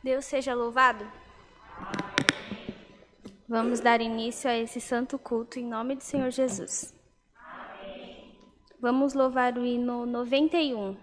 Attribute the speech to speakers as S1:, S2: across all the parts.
S1: Deus seja louvado. Vamos dar início a esse santo culto em nome do Senhor Jesus. Vamos louvar o hino 91.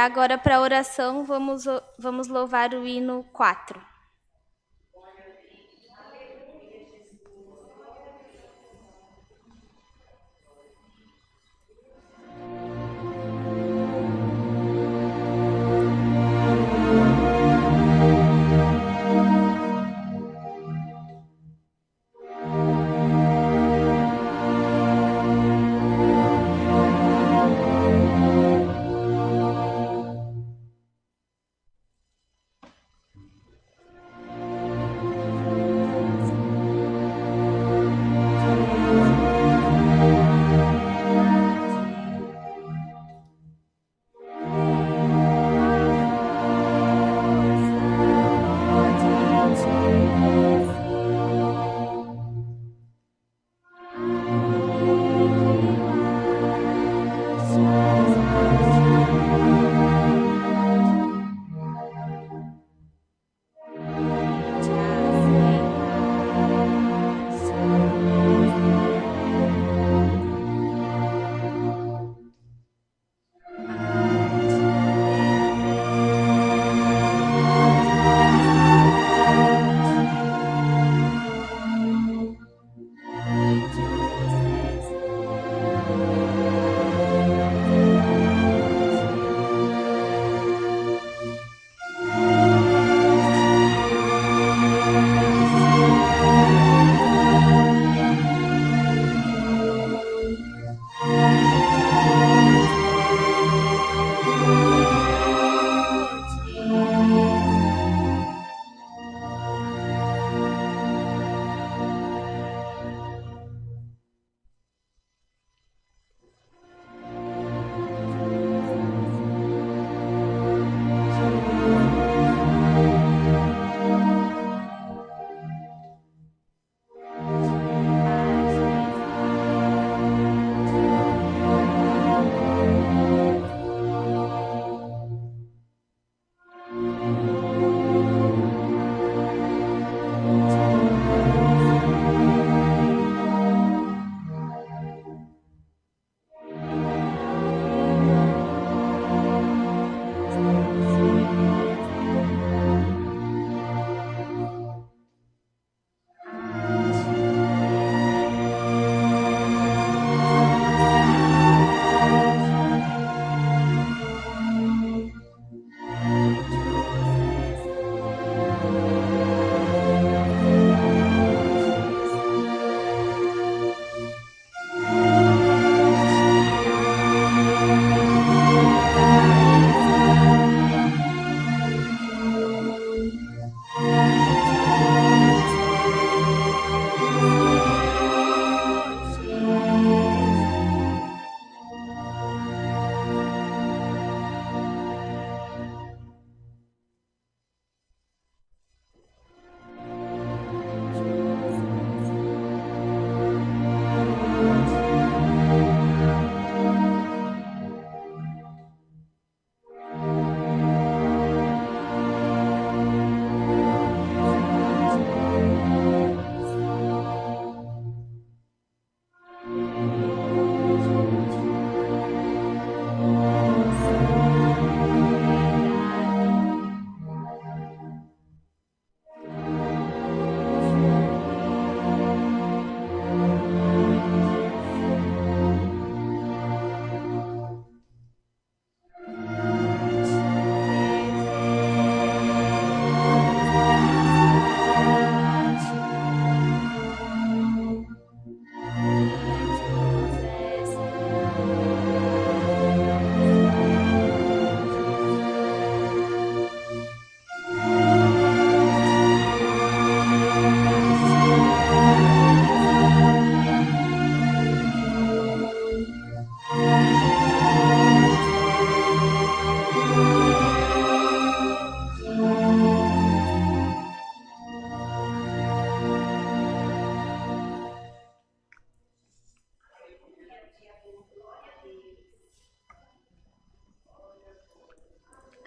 S1: Agora, para a oração, vamos louvar o hino 4.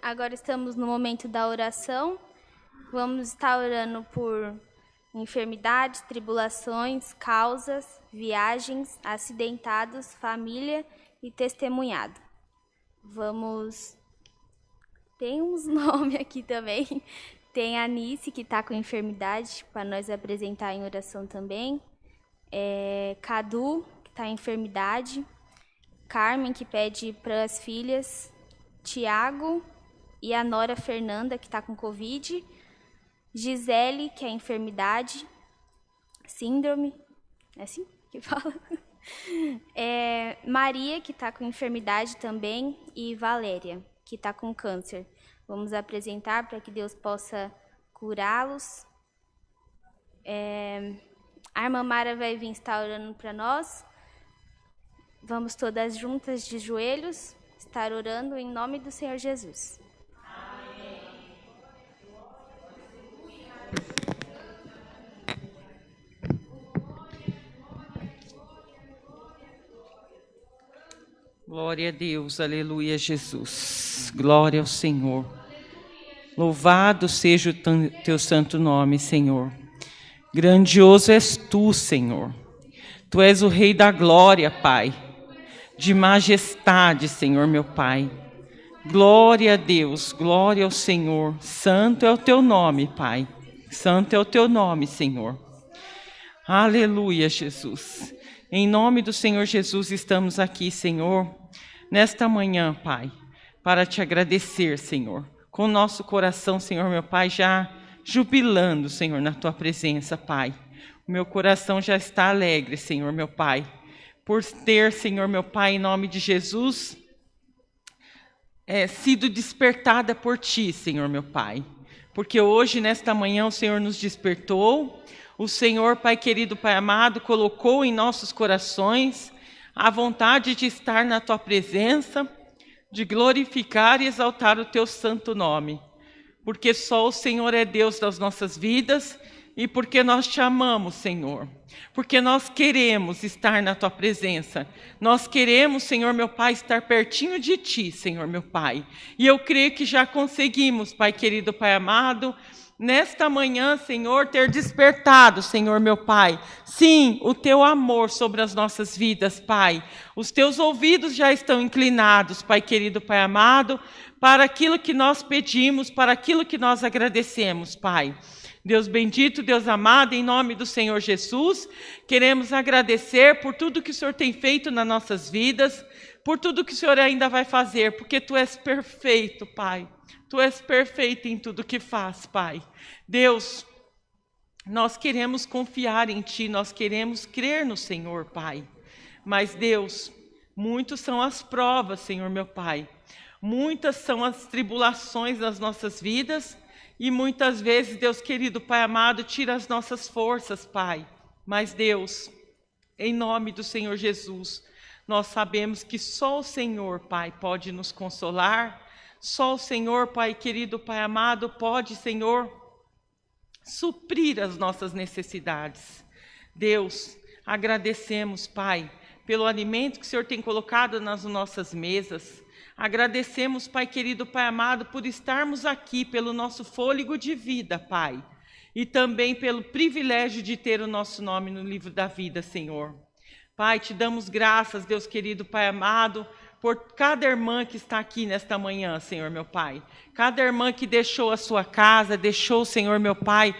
S1: Agora estamos no momento da oração. Vamos estar orando por enfermidades, tribulações, causas, viagens, acidentados, família e testemunhado. Tem uns nomes aqui também. Tem a Anice, que está com enfermidade, para nós apresentar em oração também. Cadu, que está em enfermidade. Carmen, que pede para as filhas. Tiago e a Nora Fernanda, que está com Covid. Gisele, que é enfermidade. Síndrome. É assim que fala? Maria, que está com enfermidade também. E Valéria, que está com câncer. Vamos apresentar para que Deus possa curá-los. A irmã Mara vai vir estar orando para nós. Vamos todas juntas de joelhos estar orando em nome do Senhor Jesus.
S2: Glória a Deus, aleluia, Jesus. Glória ao Senhor. Louvado seja o teu santo nome, Senhor. Grandioso és tu, Senhor. Tu és o Rei da glória, Pai. De majestade, Senhor, meu Pai. Glória a Deus, glória ao Senhor. Santo é o teu nome, Pai. Santo é o teu nome, Senhor. Aleluia, Jesus. Em nome do Senhor Jesus estamos aqui, Senhor, nesta manhã, Pai, para te agradecer, Senhor, com o nosso coração, Senhor, meu Pai, já jubilando, Senhor, na tua presença, Pai. O meu coração já está alegre, Senhor, meu Pai, por ter, Senhor, meu Pai, em nome de Jesus, sido despertada por ti, Senhor, meu Pai, porque hoje, nesta manhã, o Senhor nos despertou. O Senhor, Pai querido, Pai amado, colocou em nossos corações a vontade de estar na Tua presença, de glorificar e exaltar o Teu santo nome. Porque só o Senhor é Deus das nossas vidas e porque nós te amamos, Senhor. Porque nós queremos estar na Tua presença. Nós queremos, Senhor, meu Pai, estar pertinho de Ti, Senhor, meu Pai. E eu creio que já conseguimos, Pai querido, Pai amado, nesta manhã, Senhor, ter despertado, Senhor, meu Pai, sim, o Teu amor sobre as nossas vidas, Pai. Os Teus ouvidos já estão inclinados, Pai querido, Pai amado, para aquilo que nós pedimos, para aquilo que nós agradecemos, Pai. Deus bendito, Deus amado, em nome do Senhor Jesus, queremos agradecer por tudo que o Senhor tem feito nas nossas vidas, por tudo que o Senhor ainda vai fazer, porque Tu és perfeito, Pai. Tu és perfeito em tudo que faz, Pai. Deus, nós queremos confiar em Ti, nós queremos crer no Senhor, Pai. Mas, Deus, muitas são as provas, Senhor, meu Pai. Muitas são as tribulações das nossas vidas e muitas vezes, Deus querido, Pai amado, tira as nossas forças, Pai. Mas, Deus, em nome do Senhor Jesus, nós sabemos que só o Senhor, Pai, pode nos consolar. Só o Senhor, Pai querido, Pai amado, pode, Senhor, suprir as nossas necessidades. Deus, agradecemos, Pai, pelo alimento que o Senhor tem colocado nas nossas mesas. Agradecemos, Pai querido, Pai amado, por estarmos aqui, pelo nosso fôlego de vida, Pai. E também pelo privilégio de ter o nosso nome no livro da vida, Senhor. Pai, te damos graças, Deus querido, Pai amado, por cada irmã que está aqui nesta manhã, Senhor, meu Pai. Cada irmã que deixou a sua casa, deixou, Senhor, meu Pai,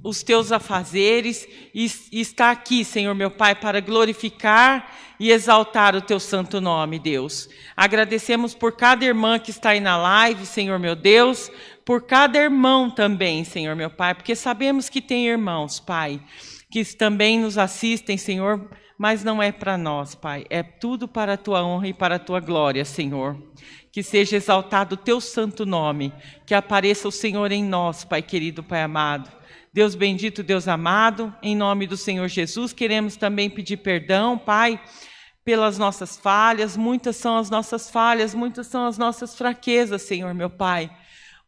S2: os teus afazeres e está aqui, Senhor, meu Pai, para glorificar e exaltar o teu santo nome, Deus. Agradecemos por cada irmã que está aí na live, Senhor, meu Deus, por cada irmão também, Senhor, meu Pai, porque sabemos que tem irmãos, Pai, que também nos assistem, Senhor, mas não é para nós, Pai, é tudo para a Tua honra e para a Tua glória, Senhor. Que seja exaltado o Teu santo nome, que apareça o Senhor em nós, Pai querido, Pai amado. Deus bendito, Deus amado, em nome do Senhor Jesus, queremos também pedir perdão, Pai, pelas nossas falhas. Muitas são as nossas falhas, muitas são as nossas fraquezas, Senhor, meu Pai.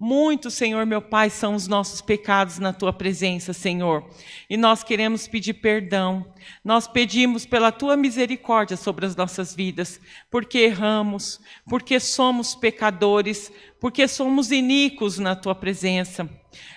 S2: Muitos, Senhor, meu Pai, são os nossos pecados na Tua presença, Senhor. E nós queremos pedir perdão. Nós pedimos pela Tua misericórdia sobre as nossas vidas, porque erramos, porque somos pecadores, porque somos iníquos na Tua presença.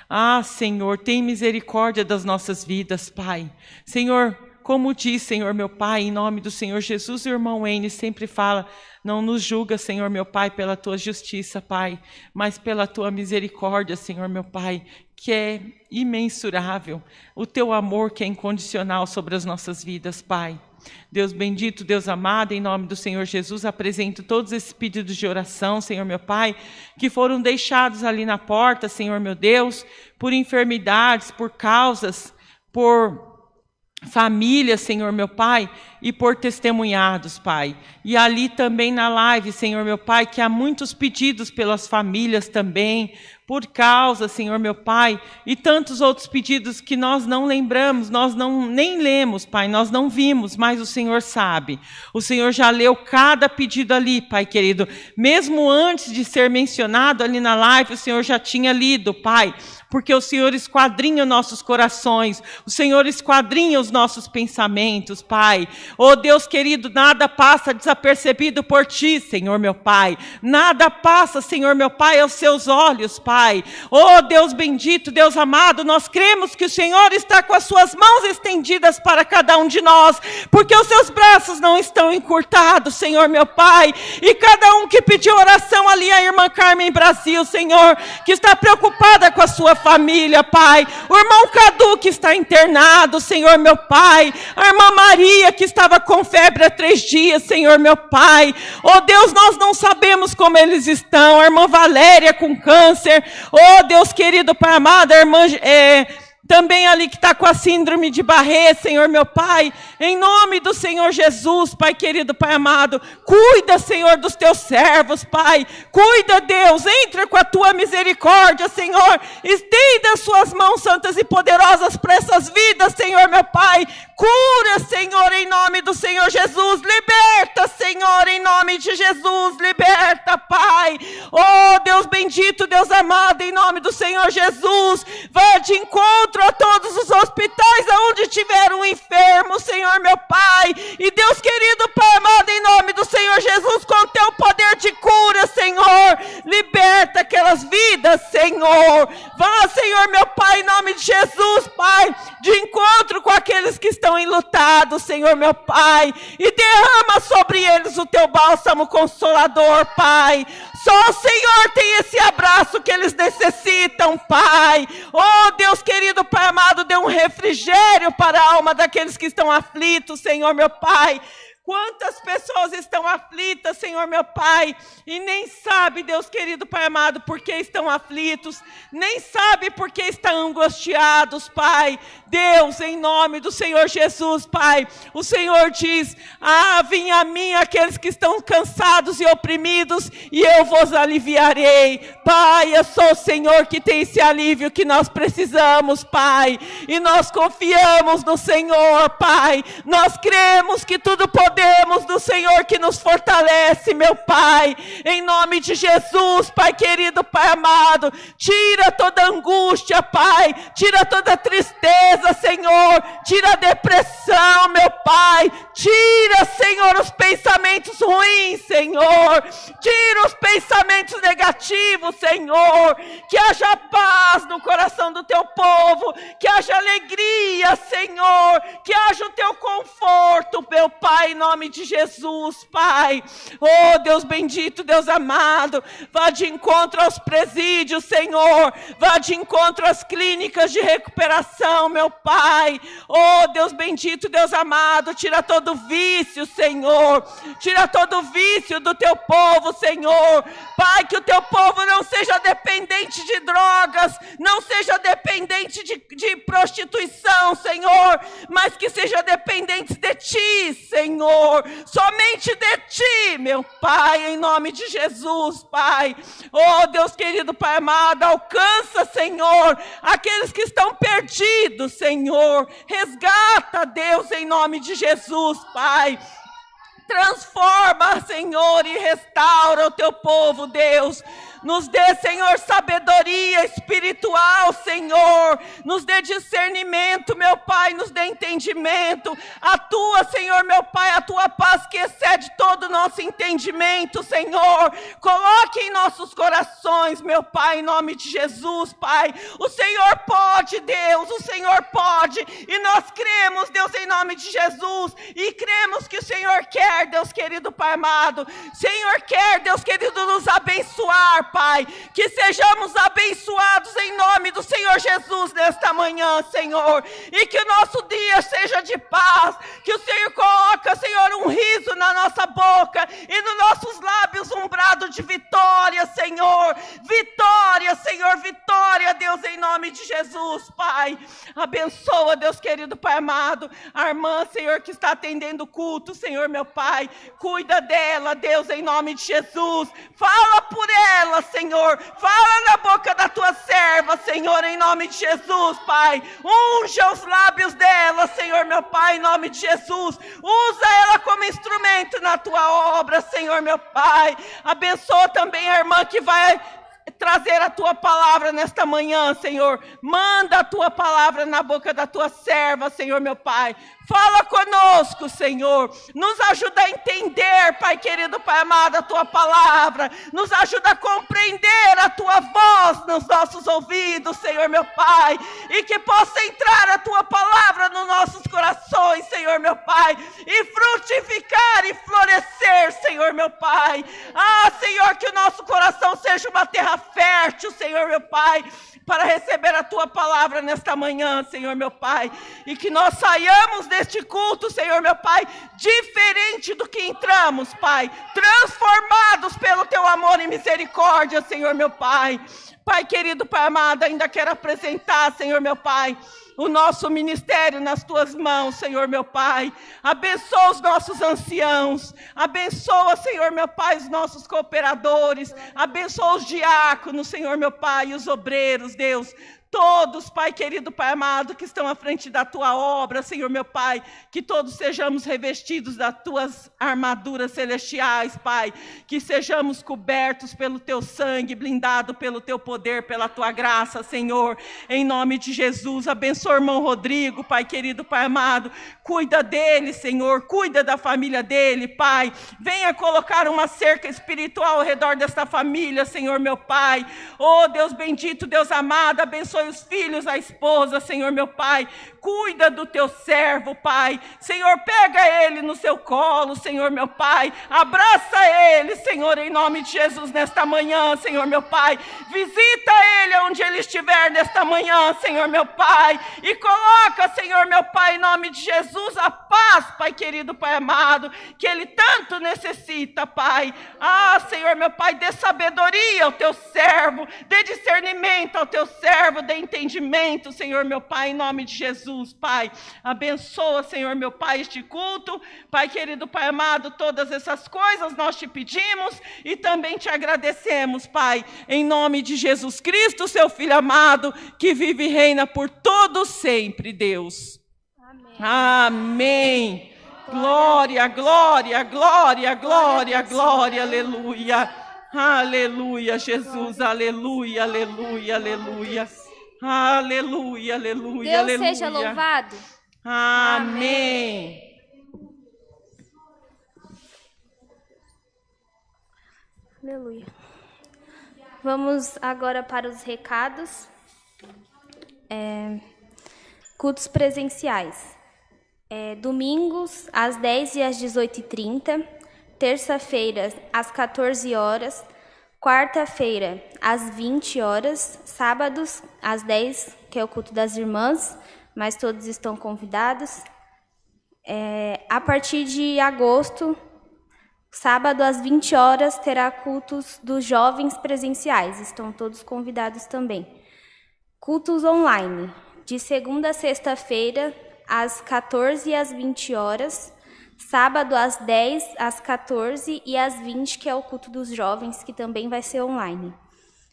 S2: Ah, Senhor, tem misericórdia das nossas vidas, Pai. Senhor, como diz, Senhor, meu Pai, em nome do Senhor Jesus, o irmão Wayne sempre fala, não nos julga, Senhor, meu Pai, pela Tua justiça, Pai, mas pela Tua misericórdia, Senhor, meu Pai, que é imensurável, o Teu amor que é incondicional sobre as nossas vidas, Pai. Deus bendito, Deus amado, em nome do Senhor Jesus, apresento todos esses pedidos de oração, Senhor meu Pai, que foram deixados ali na porta, Senhor meu Deus, por enfermidades, por causas, por famílias, Senhor meu Pai, e por testemunhados, Pai. E ali também na live, Senhor meu Pai, que há muitos pedidos pelas famílias também, por causa, Senhor meu Pai, e tantos outros pedidos que nós não lembramos, nós nem lemos, Pai, nós não vimos, mas o Senhor sabe. O Senhor já leu cada pedido ali, Pai querido. Mesmo antes de ser mencionado ali na live, o Senhor já tinha lido, Pai, porque o Senhor esquadrinha nossos corações, o Senhor esquadrinha os nossos pensamentos, Pai. Oh Deus querido, nada passa desapercebido por Ti, Senhor meu Pai. Nada passa, Senhor meu Pai, aos Seus olhos, Pai. Oh Deus bendito, Deus amado, nós cremos que o Senhor está com as Suas mãos estendidas para cada um de nós, porque os Seus braços não estão encurtados, Senhor meu Pai. E cada um que pediu oração ali, a irmã Carmen Brasil, Senhor, que está preocupada com a sua família, Pai. O irmão Cadu que está internado, Senhor meu Pai. A irmã Maria que estava com febre há 3 dias, Senhor meu Pai. Oh Deus, nós não sabemos como eles estão. A irmã Valéria com câncer. Oh Deus querido, Pai amado, a irmã também ali que está com a síndrome de Barré, Senhor meu Pai, em nome do Senhor Jesus, Pai querido, Pai amado, cuida, Senhor, dos Teus servos, Pai, cuida, Deus, entra com a Tua misericórdia, Senhor, estenda as Suas mãos santas e poderosas para essas vidas, Senhor meu Pai, cura, Senhor, em nome do Senhor Jesus, liberta, Senhor, em nome de Jesus, liberta, Pai, oh Deus bendito, Deus amado, em nome do Senhor Jesus, vá de encontro a todos os hospitais onde tiver um enfermo, Senhor meu Pai, e Deus querido, Pai amado, em nome do Senhor Jesus, com Teu poder de cura, Senhor, liberta aquelas vidas, Senhor, vá, Senhor meu Pai, em nome de Jesus, Pai, de encontro com aqueles que estão enlutados, Senhor meu Pai, e derrama sobre eles o Teu bálsamo consolador, Pai. Só o Senhor tem esse abraço que eles necessitam, Pai. Oh Deus querido, Pai amado, dê um refrigério para a alma daqueles que estão aflitos, Senhor meu Pai. Quantas pessoas estão aflitas, Senhor meu Pai, e nem sabe, Deus querido, Pai amado, por que estão aflitos, nem sabe por que estão angustiados, Pai. Deus, em nome do Senhor Jesus, Pai, o Senhor diz, vem a mim aqueles que estão cansados e oprimidos, e eu vos aliviarei. Pai, eu sou o Senhor que tem esse alívio que nós precisamos, Pai, e nós confiamos no Senhor, Pai, nós cremos que tudo podemos no Senhor que nos fortalece, meu Pai, em nome de Jesus, Pai querido, Pai amado, tira toda angústia, Pai, tira toda tristeza, Senhor, tira a depressão, meu Pai, tira, Senhor, os pensamentos ruins, Senhor, tira os pensamentos negativos, Senhor, que haja paz no coração do Teu povo, que haja alegria, Senhor, que haja o Teu conforto, meu Pai, em nome de Jesus, Pai. Oh Deus bendito, Deus amado, vá de encontro aos presídios, Senhor, vá de encontro às clínicas de recuperação, meu Pai. Oh Deus bendito, Deus amado, tira todo vício, Senhor, tira todo vício do Teu povo, Senhor, Pai, que o Teu povo não seja dependente de drogas, não seja dependente de prostituição, Senhor, mas que seja dependente de Ti, Senhor, somente de Ti, meu Pai, em nome de Jesus, Pai. Oh Deus querido, Pai amado, alcança, Senhor, aqueles que estão perdidos, Senhor, resgata, Deus, em nome de Jesus, Pai. Transforma, Senhor, e restaura o Teu povo, Deus. Nos dê, Senhor, sabedoria espiritual, Senhor. Nos dê discernimento, meu Pai, nos dê entendimento. A tua, Senhor, meu Pai, a tua paz que excede todo o nosso entendimento, Senhor. Coloque em nossos corações, meu Pai, em nome de Jesus, Pai. O Senhor pode, Deus, o Senhor pode. E nós cremos, Deus, em nome de Jesus. E cremos que o Senhor quer, Deus querido, Pai amado. Senhor quer, Deus querido, nos abençoar, Pai. Que sejamos abençoados em nome do Senhor Jesus nesta manhã, Senhor. E que o nosso dia seja de paz. Que o Senhor coloque, Senhor, um riso na nossa boca e nos nossos lábios um brado de vitória, Senhor. Vitória, Senhor, vitória, Deus, em nome de Jesus, Pai. Abençoa, Deus querido, Pai amado, a irmã, Senhor, que está atendendo o culto, Senhor, meu Pai. Cuida dela, Deus, em nome de Jesus. Fala por ela, Senhor. Fala na boca da tua serva, Senhor, em nome de Jesus, Pai. Unja os lábios dela, Senhor, meu Pai, em nome de Jesus. Usa ela como instrumento na tua obra, Senhor, meu Pai. Abençoa também a irmã que vai trazer a tua palavra nesta manhã, Senhor. Manda a tua palavra na boca da tua serva, Senhor, meu Pai. Fala conosco, Senhor. Nos ajuda a entender, Pai querido, Pai amado, a tua palavra. Nos ajuda a compreender a tua voz nos nossos ouvidos, Senhor, meu Pai. E que possa entrar a tua palavra nos nossos corações, Senhor, meu Pai. E frutificar e florescer, Senhor, meu Pai. Ah, Senhor, que o nosso coração seja uma terra fértil, Senhor, meu Pai, para receber a tua palavra nesta manhã, Senhor, meu Pai. E que nós saiamos deste culto, Senhor, meu Pai, diferente do que entramos, Pai. Transformados pelo teu amor e misericórdia, Senhor, meu Pai. Pai querido, Pai amado, ainda quero apresentar, Senhor, meu Pai, o nosso ministério nas tuas mãos, Senhor, meu Pai. Abençoa os nossos anciãos. Abençoa, Senhor, meu Pai, os nossos cooperadores. Abençoa os diáconos, Senhor, meu Pai, e os obreiros, Deus. Todos, Pai querido, Pai amado, que estão à frente da tua obra, Senhor, meu Pai, que todos sejamos revestidos das tuas armaduras celestiais, Pai, que sejamos cobertos pelo teu sangue, blindado pelo teu poder, pela tua graça, Senhor, em nome de Jesus. Abençoa o irmão Rodrigo, Pai querido, Pai amado, cuida dele, Senhor, cuida da família dele, Pai. Venha colocar uma cerca espiritual ao redor desta família, Senhor, meu Pai. Oh, Deus bendito, Deus amado, abençoe os filhos, a esposa, Senhor, meu Pai. Cuida do teu servo, Pai. Senhor, pega ele no seu colo, Senhor, meu Pai. Abraça ele, Senhor, em nome de Jesus, nesta manhã, Senhor, meu Pai. Visita ele onde ele estiver nesta manhã, Senhor, meu Pai. E coloca, Senhor, meu Pai, em nome de Jesus, a paz, Pai querido, Pai amado, que ele tanto necessita, Pai. Ah, Senhor, meu Pai, dê sabedoria ao teu servo, dê discernimento ao teu servo, dê entendimento, Senhor, meu Pai, em nome de Jesus, Pai. Abençoa, Senhor, meu Pai, este culto. Pai querido, Pai amado, todas essas coisas nós te pedimos e também te agradecemos, Pai, em nome de Jesus Cristo, seu Filho amado, que vive e reina por todo sempre, Deus. Amém. Amém. Glória, glória, glória, glória, glória, aleluia. Aleluia, Jesus, aleluia, aleluia, aleluia. Aleluia, aleluia,
S1: Deus
S2: aleluia.
S1: seja louvado.
S2: Amém.
S1: Aleluia. Vamos agora para os recados. Cultos presenciais. Domingos, às 10 e às 18h30. Terça-feira, às 14 horas. Quarta-feira, às 20 horas. Sábados, às 10, que é o culto das irmãs, mas todos estão convidados. A partir de agosto, sábado, às 20 horas, terá cultos dos jovens presenciais. Estão todos convidados também. Cultos online, de segunda a sexta-feira, às 14 e às 20 horas. Sábado, às 10, às 14 e às 20, que é o culto dos jovens, que também vai ser online.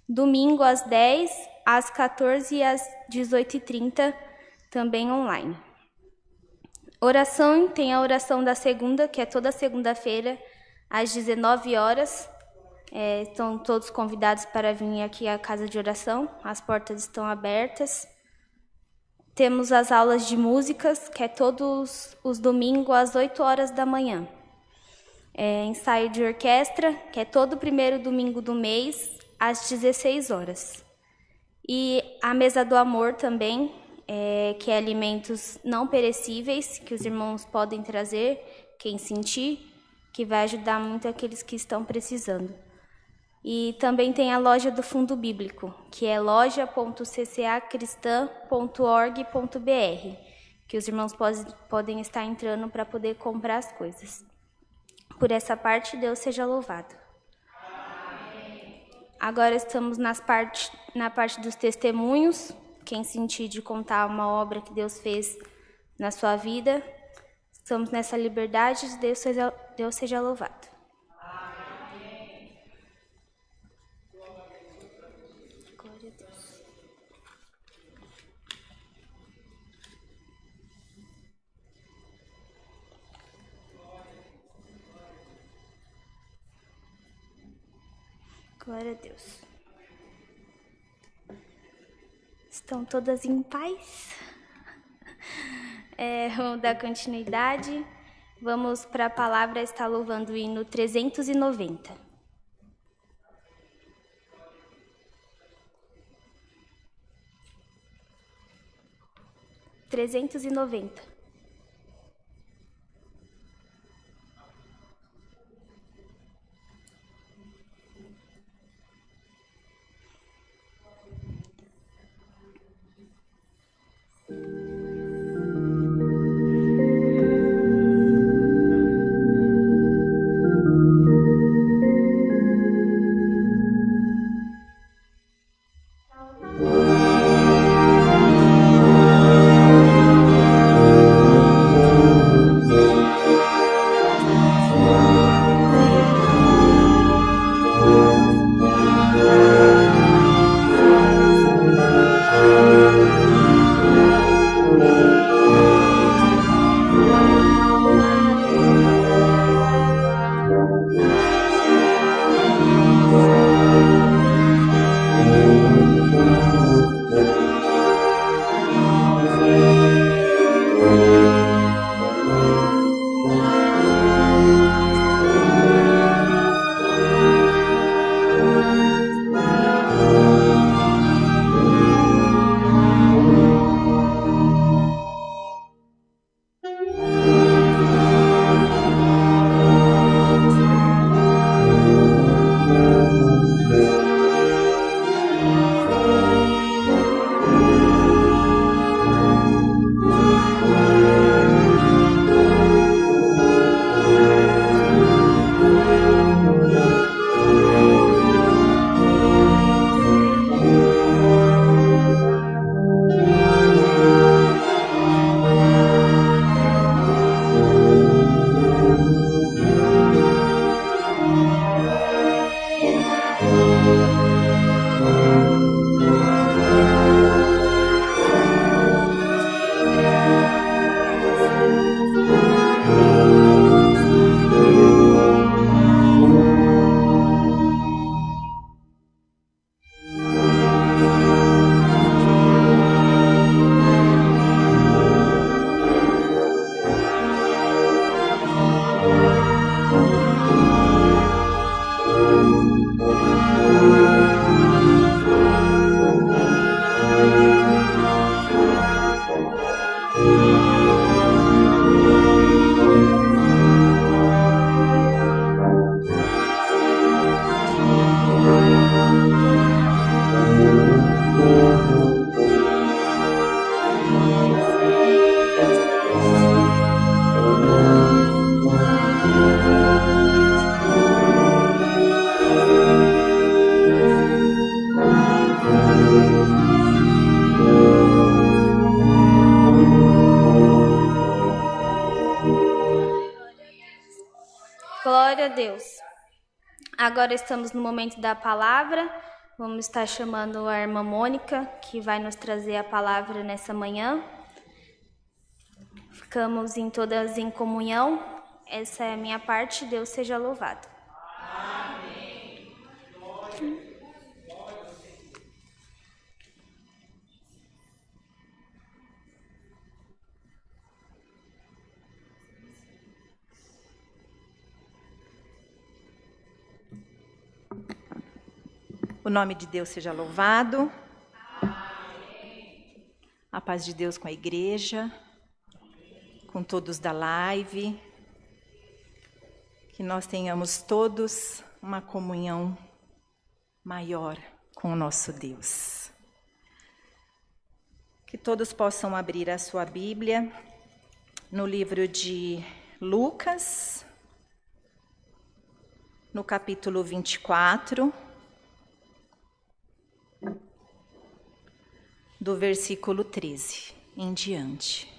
S1: Domingo, às 10, às 14 e às 18h30, também online. Oração, tem a oração da segunda, que é toda segunda-feira, às 19 horas. Estão todos convidados para vir aqui à casa de oração. As portas estão abertas. Temos as aulas de músicas, que é todos os domingos às 8 horas da manhã. Ensaio de orquestra, que é todo primeiro domingo do mês, às 16 horas. E a mesa do amor também, que é alimentos não perecíveis, que os irmãos podem trazer, quem sentir, que vai ajudar muito aqueles que estão precisando. E também tem a loja do Fundo Bíblico, que é loja.ccacristã.org.br, que os irmãos podem estar entrando para poder comprar as coisas. Por essa parte, Deus seja louvado. Amém. Agora estamos na parte dos testemunhos. Quem sentir de contar uma obra que Deus fez na sua vida, estamos nessa liberdade, Deus seja louvado. Amém. Glória a Deus. Glória a Deus. Estão todas em paz? Vamos dar continuidade. Vamos para a palavra, está louvando o hino 390. 390. Glória a Deus. Agora estamos no momento da palavra. Vamos estar chamando a irmã Mônica, que vai nos trazer a palavra nessa manhã. Ficamos todas em comunhão. Essa é a minha parte. Deus seja louvado.
S2: Amém.
S3: O nome de Deus seja louvado. A paz de Deus com a igreja, com todos da live. Que nós tenhamos todos uma comunhão maior com o nosso Deus. Que todos possam abrir a sua Bíblia no livro de Lucas, no capítulo 24, do versículo 13 em diante.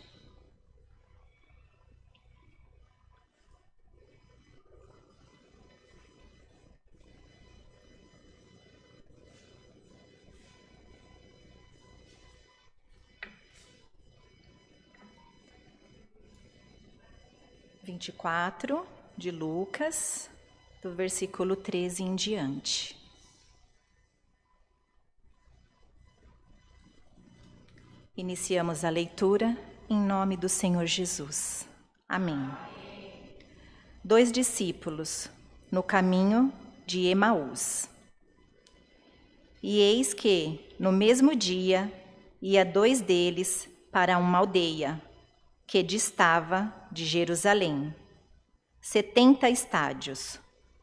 S3: De Lucas, do versículo 13 em diante. Iniciamos a leitura em nome do Senhor Jesus. Amém. 2 discípulos no caminho de Emaús. E eis que, no mesmo dia, ia 2 deles para uma aldeia que distava de Jerusalém, 70 estádios,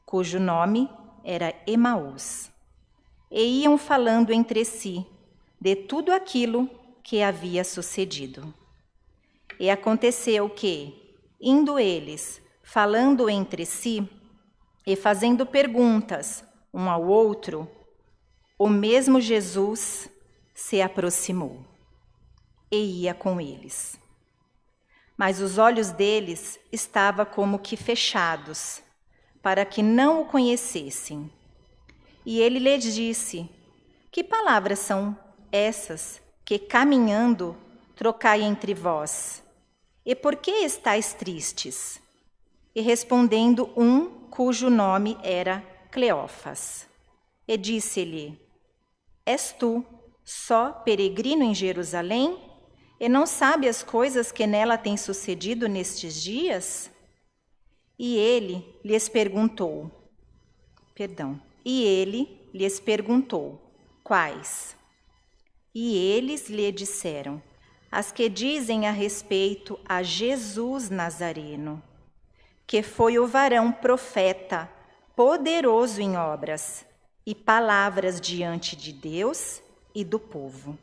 S3: cujo nome era Emaús. E iam falando entre si de tudo aquilo que havia sucedido. E aconteceu que, indo eles, falando entre si e fazendo perguntas um ao outro, o mesmo Jesus se aproximou e ia com eles. Mas os olhos deles estavam como que fechados, para que não o conhecessem. E ele lhes disse: que palavras são essas que, caminhando, trocai entre vós? E por que estáis tristes? E respondendo um, cujo nome era Cleófas, e disse-lhe: és tu só peregrino em Jerusalém? E não sabe as coisas que nela têm sucedido nestes dias? E ele lhes perguntou, quais? E eles lhe disseram, as que dizem a respeito a Jesus Nazareno, que foi o varão profeta, poderoso em obras e palavras diante de Deus e do povo.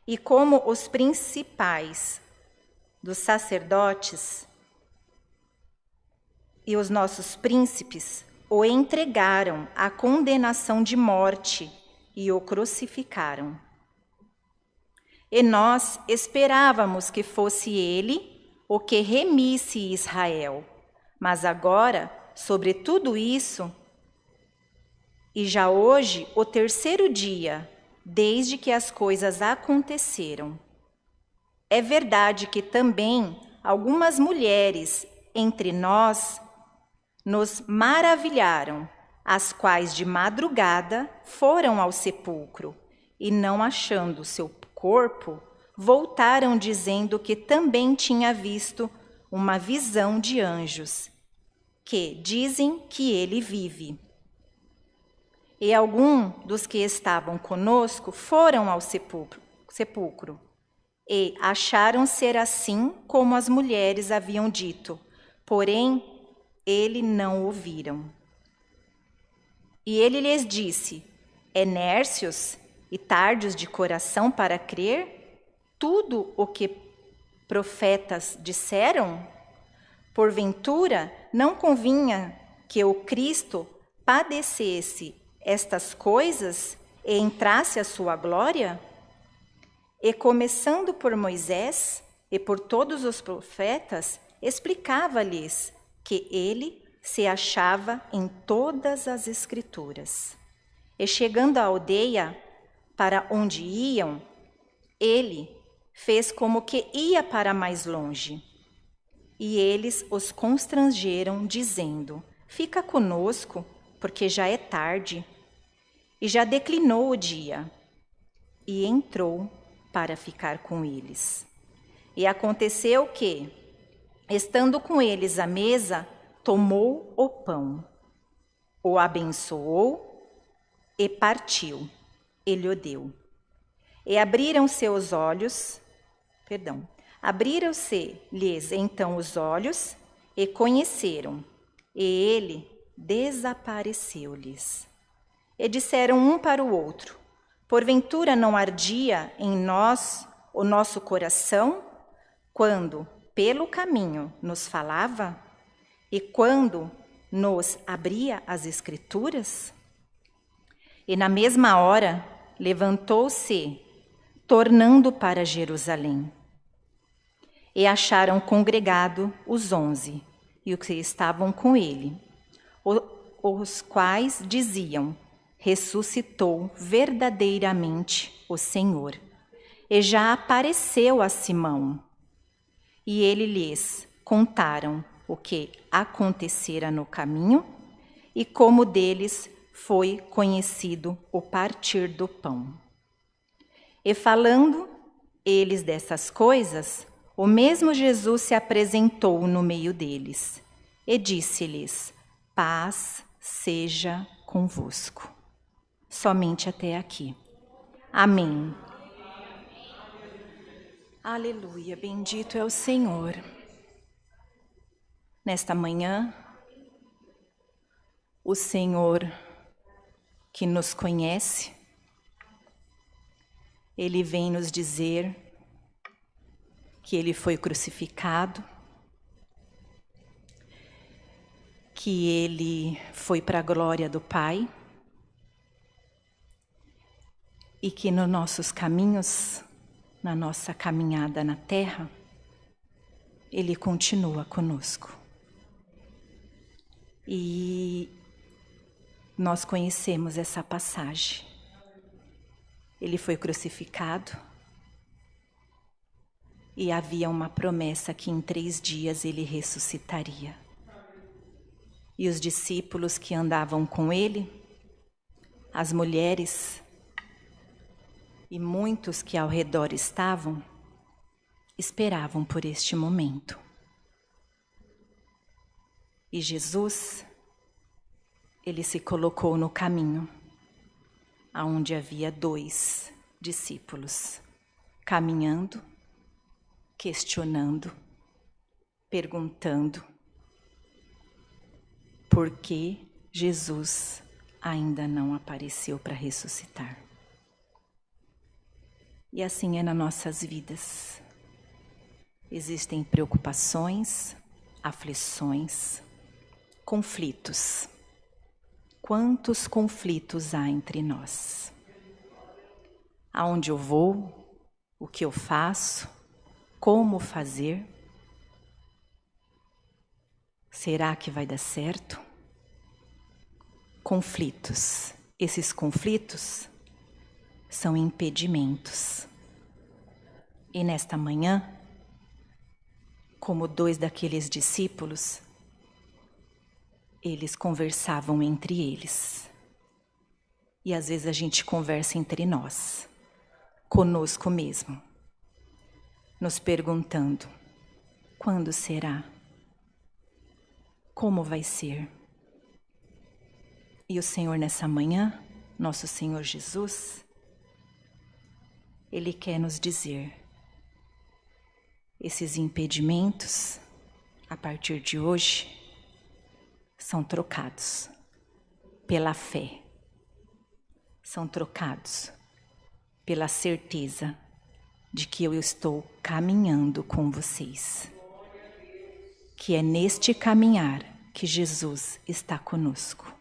S3: E como os principais dos sacerdotes e os nossos príncipes o entregaram à condenação de morte e o crucificaram. E nós esperávamos que fosse ele o que remisse Israel. Mas agora, sobre tudo isso, e já hoje, o 3º dia, desde que as coisas aconteceram. É verdade que também algumas mulheres entre nós nos maravilharam, as quais de madrugada foram ao sepulcro e, não achando seu corpo, voltaram dizendo que também tinha visto uma visão de anjos, que dizem que ele vive. E alguns dos que estavam conosco foram ao sepulcro e acharam ser assim como as mulheres haviam dito, porém ele não ouviram. E ele lhes disse: Enércios e tardios de coração para crer tudo o que profetas disseram? Porventura não convinha que o Cristo padecesse estas coisas e entrasse a sua glória? E começando por Moisés e por todos os profetas, explicava-lhes que ele se achava em todas as Escrituras. E chegando à aldeia para onde iam, ele fez como que ia para mais longe. E eles os constrangeram, dizendo: fica conosco, porque já é tarde. E já declinou o dia, e entrou para ficar com eles. E aconteceu que, estando com eles à mesa, tomou o pão, o abençoou e partiu, ele o deu. E abriram-se-lhes então os olhos e conheceram, e ele desapareceu-lhes. E disseram um para o outro: porventura não ardia em nós o nosso coração, quando pelo caminho nos falava, e quando nos abria as Escrituras? E na mesma hora levantou-se, tornando para Jerusalém. E acharam congregado os 11, e os que estavam com ele, os quais diziam: ressuscitou verdadeiramente o Senhor, e já apareceu a Simão. E ele lhes contaram o que acontecera no caminho, e como deles foi conhecido o partir do pão. E falando eles dessas coisas, o mesmo Jesus se apresentou no meio deles, e disse-lhes: paz seja convosco. Somente até aqui. Amém. Aleluia, bendito é o Senhor. Nesta manhã, o Senhor que nos conhece, Ele vem nos dizer que Ele foi crucificado, que Ele foi para a glória do Pai e que nos nossos caminhos, na nossa caminhada na terra, Ele continua conosco. E nós conhecemos essa passagem. Ele foi crucificado e havia uma promessa que em 3 dias ele ressuscitaria. E os discípulos que andavam com ele, as mulheres e muitos que ao redor estavam, esperavam por este momento. E Jesus, ele se colocou no caminho, aonde havia 2 discípulos, caminhando, questionando, perguntando por que Jesus ainda não apareceu para ressuscitar. E assim é nas nossas vidas. Existem preocupações, aflições, conflitos. Quantos conflitos há entre nós? Aonde eu vou? O que eu faço? Como fazer? Será que vai dar certo? Conflitos. Esses conflitos são impedimentos. E nesta manhã, como 2 daqueles discípulos, eles conversavam entre eles. E às vezes a gente conversa entre nós, conosco mesmo, nos perguntando: quando será? Como vai ser? E o Senhor nessa manhã, nosso Senhor Jesus, Ele quer nos dizer: esses impedimentos, a partir de hoje, são trocados pela fé, são trocados pela certeza de que eu estou caminhando com vocês, que é neste caminhar que Jesus está conosco.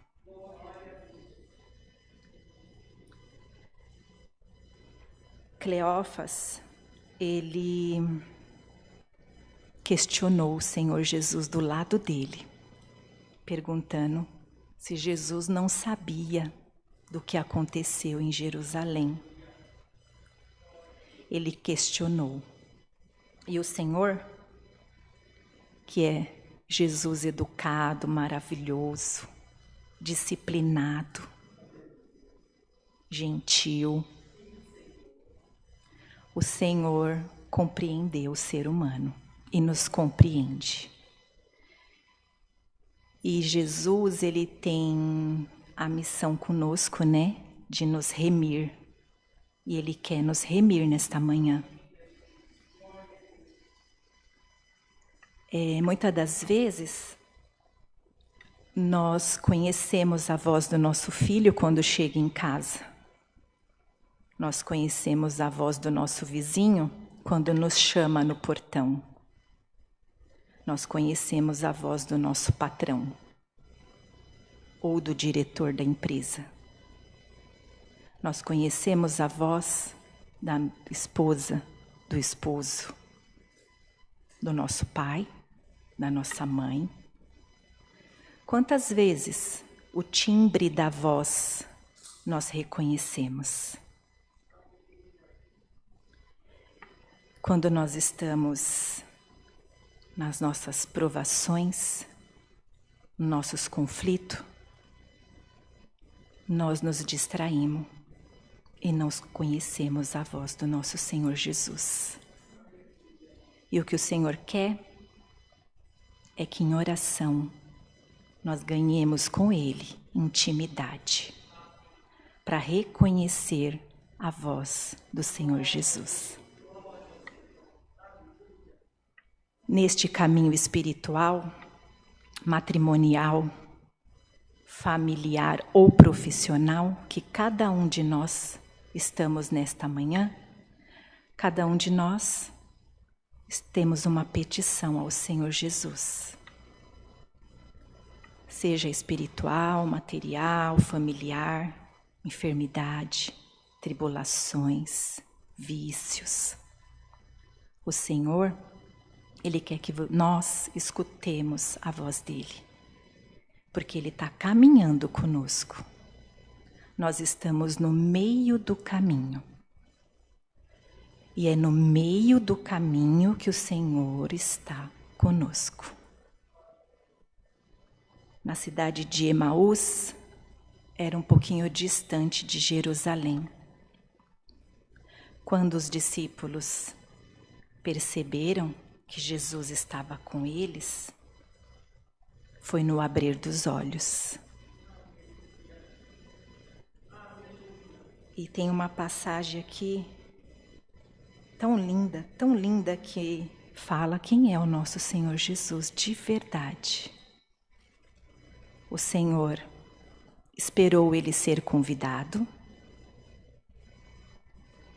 S3: Cleófas, ele questionou o Senhor Jesus do lado dele, perguntando se Jesus não sabia do que aconteceu em Jerusalém. Ele questionou. E o Senhor, que é Jesus educado, maravilhoso, disciplinado, gentil, o Senhor compreendeu o ser humano e nos compreende. E Jesus, ele tem a missão conosco, né? de nos remir. E Ele quer nos remir nesta manhã. Muitas das vezes, nós conhecemos a voz do nosso filho quando chega em casa. Nós conhecemos a voz do nosso vizinho quando nos chama no portão. Nós conhecemos a voz do nosso patrão ou do diretor da empresa. Nós conhecemos a voz da esposa, do esposo, do nosso pai, da nossa mãe. Quantas vezes o timbre da voz nós reconhecemos? Quando nós estamos nas nossas provações, nossos conflitos, nós nos distraímos e não conhecemos a voz do nosso Senhor Jesus. E o que o Senhor quer é que em oração nós ganhemos com Ele intimidade para reconhecer a voz do Senhor Jesus. Neste caminho espiritual, matrimonial, familiar ou profissional que cada um de nós estamos nesta manhã, cada um de nós temos uma petição ao Senhor Jesus. Seja espiritual, material, familiar, enfermidade, tribulações, vícios. O Senhor, Ele quer que nós escutemos a voz dEle, porque Ele está caminhando conosco. Nós estamos no meio do caminho. E é no meio do caminho que o Senhor está conosco. Na cidade de Emaús, era um pouquinho distante de Jerusalém. Quando os discípulos perceberam que Jesus estava com eles, foi no abrir dos olhos. E tem uma passagem aqui tão linda que fala quem é o nosso Senhor Jesus de verdade. O Senhor esperou ele ser convidado,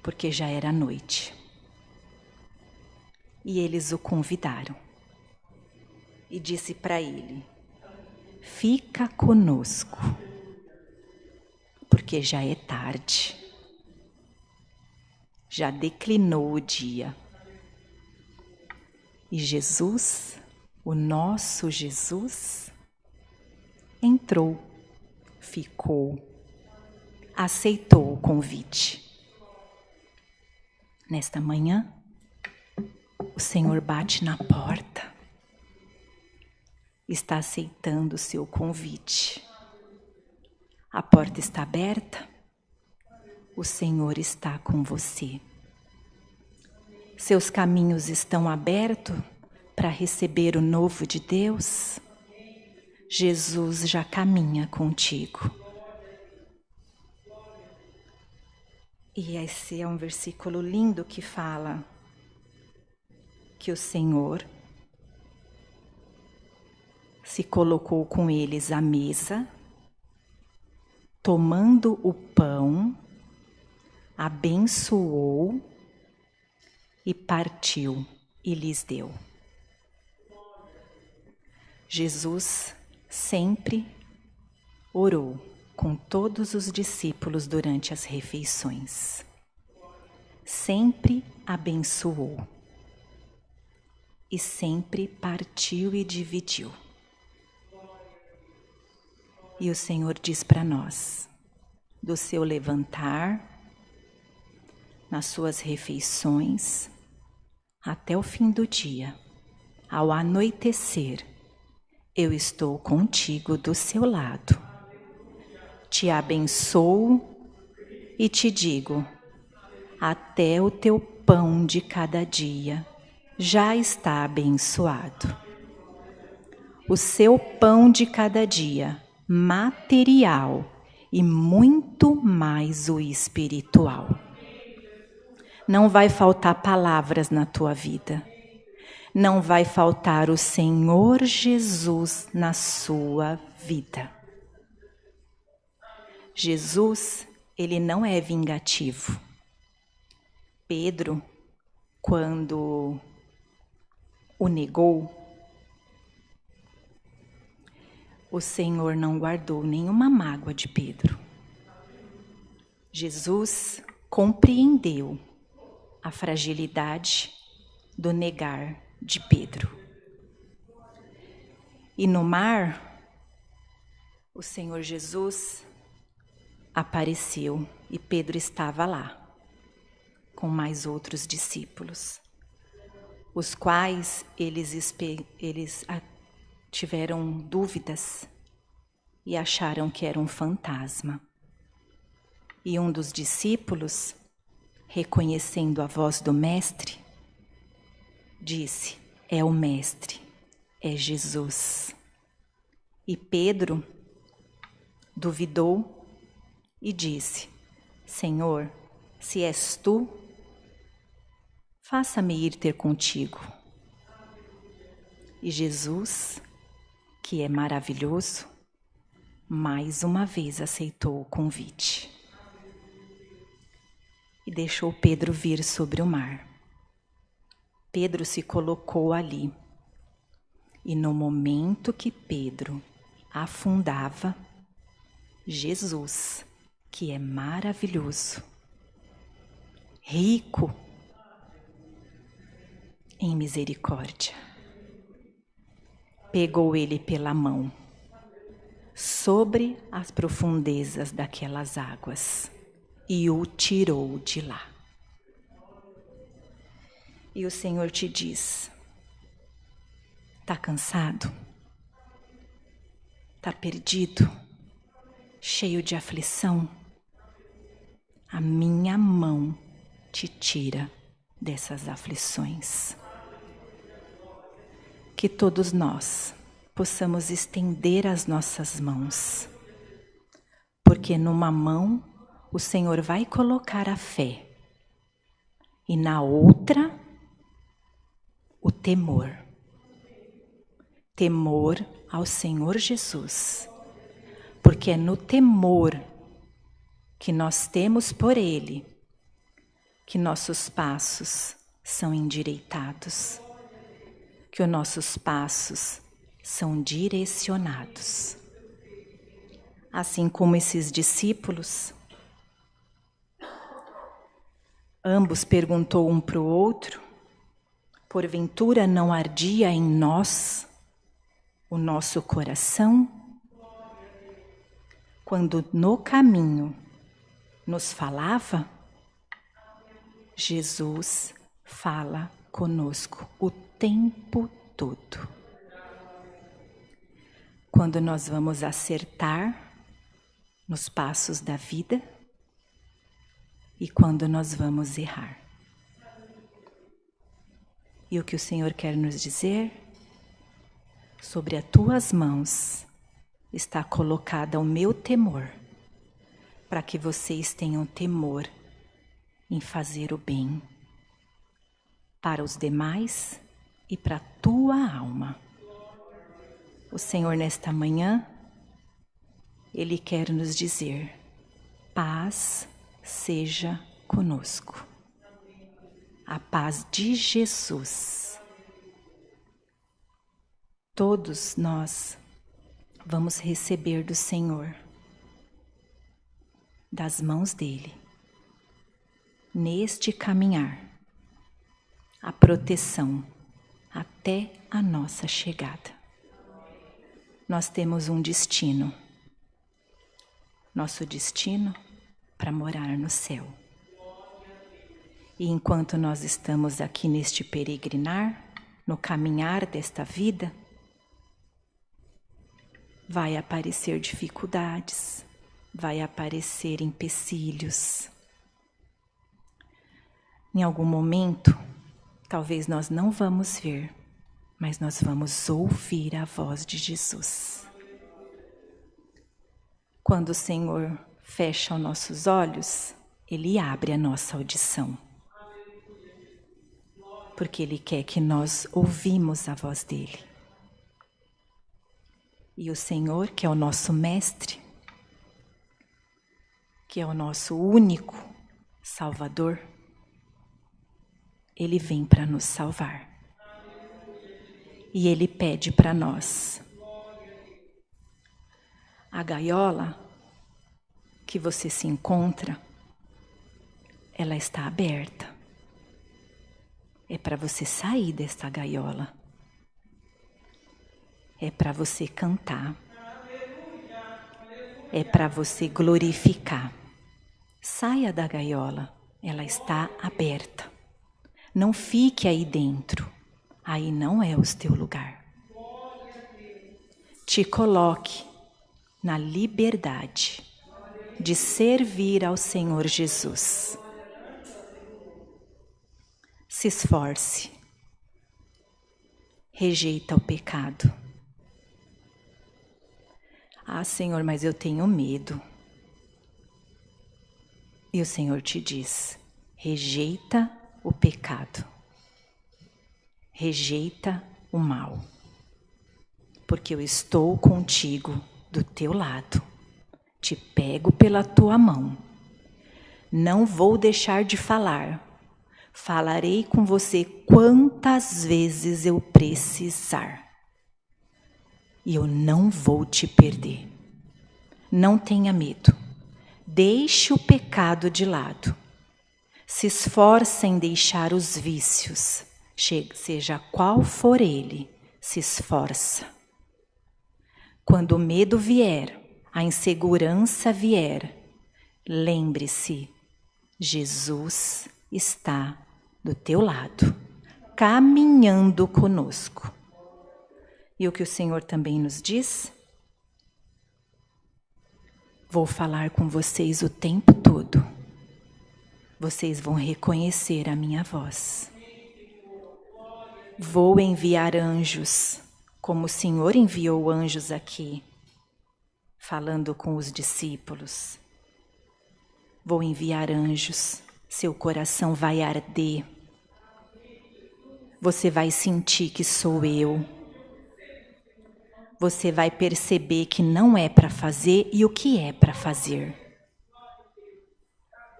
S3: porque já era noite. E eles o convidaram. E disse para ele: fica conosco, porque já é tarde. Já declinou o dia. E Jesus, o nosso Jesus, entrou, ficou, aceitou o convite. Nesta manhã, o Senhor bate na porta, está aceitando o seu convite. A porta está aberta, o Senhor está com você. Seus caminhos estão abertos para receber o novo de Deus. Jesus já caminha contigo. E esse é um versículo lindo que fala que o Senhor se colocou com eles à mesa, tomando o pão, abençoou e partiu e lhes deu. Jesus sempre orou com todos os discípulos durante as refeições. Sempre abençoou. E sempre partiu e dividiu. E o Senhor diz para nós, do seu levantar, nas suas refeições, até o fim do dia, ao anoitecer, eu estou contigo do seu lado. Te abençoo e te digo, até o teu pão de cada dia já está abençoado. O seu pão de cada dia, material, e muito mais o espiritual. Não vai faltar palavras na tua vida. Não vai faltar o Senhor Jesus na sua vida. Jesus, ele não é vingativo. Pedro, quando o negou, o Senhor não guardou nenhuma mágoa de Pedro. Jesus compreendeu a fragilidade do negar de Pedro. E no mar, o Senhor Jesus apareceu e Pedro estava lá, com mais outros discípulos, os quais eles tiveram dúvidas e acharam que era um fantasma. E um dos discípulos, reconhecendo a voz do Mestre, disse: é o Mestre, é Jesus. E Pedro duvidou e disse: Senhor, se és tu, faça-me ir ter contigo. E Jesus, que é maravilhoso, mais uma vez aceitou o convite e deixou Pedro vir sobre o mar. Pedro se colocou ali, e no momento que Pedro afundava, Jesus, que é maravilhoso, rico em misericórdia, pegou ele pela mão sobre as profundezas daquelas águas e o tirou de lá. E o Senhor te diz: tá cansado? Tá perdido? Cheio de aflição? A minha mão te tira dessas aflições. Que todos nós possamos estender as nossas mãos, porque numa mão o Senhor vai colocar a fé e na outra o temor. Temor ao Senhor Jesus, porque é no temor que nós temos por Ele que nossos passos são endireitados, que os nossos passos são direcionados. Assim como esses discípulos, ambos perguntou um para o outro: porventura não ardia em nós o nosso coração? Quando no caminho nos falava, Jesus fala conosco o tempo todo. Quando nós vamos acertar nos passos da vida e quando nós vamos errar. E o que o Senhor quer nos dizer? Sobre as tuas mãos está colocada o meu temor, para que vocês tenham temor em fazer o bem para os demais e para a tua alma. O Senhor, nesta manhã, Ele quer nos dizer: paz seja conosco. A paz de Jesus. Todos nós vamos receber do Senhor, das mãos dEle, neste caminhar, a proteção até a nossa chegada. Nós temos um destino. Nosso destino para morar no céu. E enquanto nós estamos aqui neste peregrinar, no caminhar desta vida, vai aparecer dificuldades, vai aparecer empecilhos. Em algum momento, talvez nós não vamos ver, mas nós vamos ouvir a voz de Jesus. Quando o Senhor fecha os nossos olhos, Ele abre a nossa audição. Porque Ele quer que nós ouvimos a voz dEle. E o Senhor, que é o nosso mestre, que é o nosso único Salvador, Ele vem para nos salvar. E Ele pede para nós. A gaiola que você se encontra, ela está aberta. É para você sair desta gaiola. É para você cantar. É para você glorificar. Saia da gaiola, ela está aberta. Não fique aí dentro. Aí não é o teu lugar. Te coloque na liberdade de servir ao Senhor Jesus. Se esforce. Rejeita o pecado. Ah, Senhor, mas eu tenho medo. E o Senhor te diz: rejeita o pecado. Rejeita o mal. Porque eu estou contigo do teu lado. Te pego pela tua mão. Não vou deixar de falar. Falarei com você quantas vezes eu precisar. E eu não vou te perder. Não tenha medo. Deixe o pecado de lado. Se esforce em deixar os vícios. Seja qual for ele, se esforça. Quando o medo vier, a insegurança vier, lembre-se, Jesus está do teu lado, caminhando conosco. E o que o Senhor também nos diz? Vou falar com vocês o tempo todo. Vocês vão reconhecer a minha voz. Vou enviar anjos, como o Senhor enviou anjos aqui, falando com os discípulos. Vou enviar anjos, seu coração vai arder. Você vai sentir que sou eu. Você vai perceber que não é para fazer e o que é para fazer.